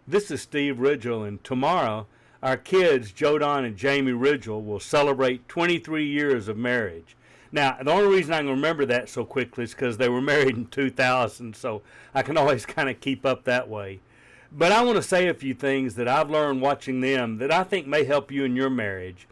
This is Steve Ridgell, and tomorrow our kids, Don and Jamie Ridgell, will celebrate 23 years of marriage. Now, the only reason I can remember that so quickly is because they were married in 2000, so I can always kind of keep up that way. But I want to say a few things that I've learned watching them that I think may help you in your marriage.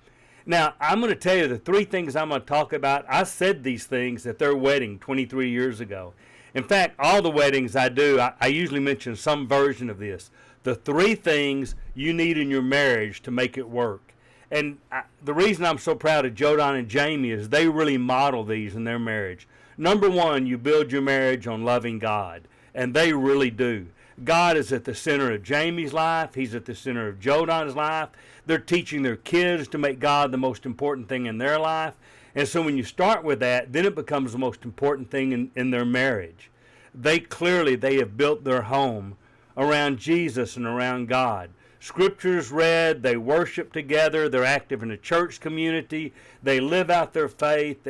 Now, I'm going to tell you the three things I'm going to talk about. I said these things at their wedding 23 years ago. In fact, all the weddings I do, I usually mention some version of this. The three things you need in your marriage to make it work. And the reason I'm so proud of Don and Jamie is they really model these in their marriage. Number one, you build your marriage on loving God. And they really do. God is at the center of Jamie's life. He's at the center of Don's life. They're teaching their kids to make God the most important thing in their life. And so when you start with that, then it becomes the most important thing in their marriage. They have built their home around Jesus and around God. Scriptures read, they worship together, they're active in a church community, they live out their faith.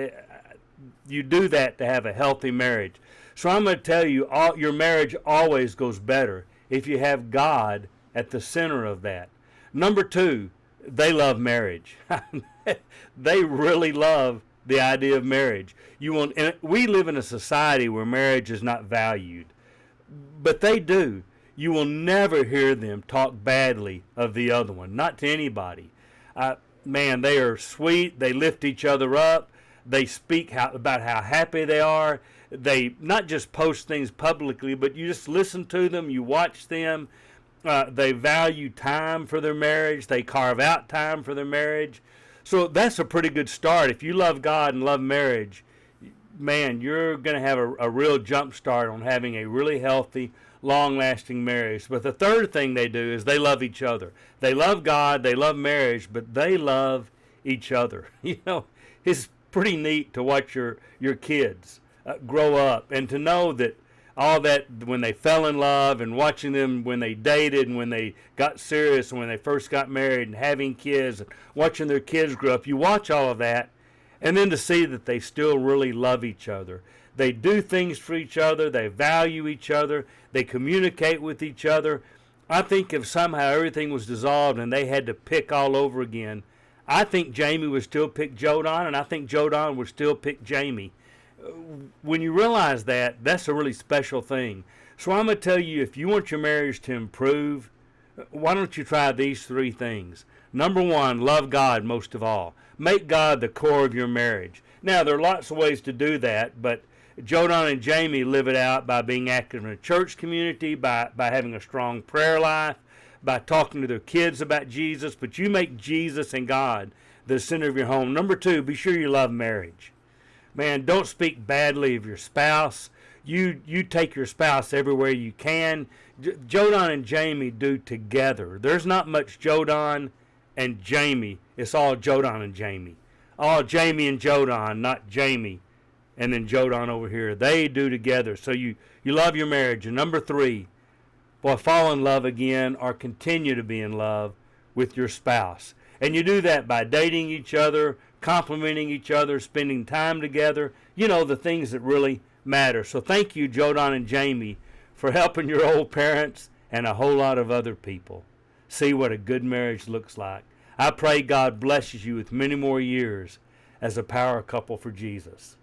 You do that to have a healthy marriage. So I'm going to tell you, your marriage always goes better if you have God at the center of that. Number two, they love marriage. They really love the idea of marriage. And we live in a society where marriage is not valued, but they do. You will never hear them talk badly of the other one, not to anybody. Man, they are sweet. They lift each other up. They speak about how happy they are. They not just post things publicly, but you just listen to them, you watch them. They value time for their marriage. They carve out time for their marriage. So that's a pretty good start. If you love God and love marriage, man, you're going to have a real jump start on having a really healthy, long-lasting marriage. But the third thing they do is they love each other. They love God, they love marriage, but they love each other. It's pretty neat to watch your kids grow up and to know that all that when they fell in love and watching them when they dated and when they got serious and when they first got married and having kids and watching their kids grow up, you watch all of that and then to see that they still really love each other. They do things for each other. They value each other. They communicate with each other. I think if somehow everything was dissolved and they had to pick all over again, I think Jamie would still pick Don, and I think Don would still pick Jamie. When you realize that, that's a really special thing. So I'm going to tell you, if you want your marriage to improve, why don't you try these three things? Number one, love God most of all. Make God the core of your marriage. Now, there are lots of ways to do that, but Don and Jamie live it out by being active in a church community, by having a strong prayer life, by talking to their kids about Jesus. But you make Jesus and God the center of your home. Number two, be sure you love marriage. Man, don't speak badly of your spouse. You take your spouse everywhere you can. Don and Jamie do together. There's not much Don and Jamie. It's all Don and Jamie. All Jamie and Don, not Jamie and then Don over here. They do together. So you love your marriage. And number three, boy, fall in love again or continue to be in love with your spouse. And you do that by dating each other, complimenting each other, spending time together, the things that really matter. So thank you, Don and Jamie, for helping your old parents and a whole lot of other people see what a good marriage looks like. I pray God blesses you with many more years as a power couple for Jesus.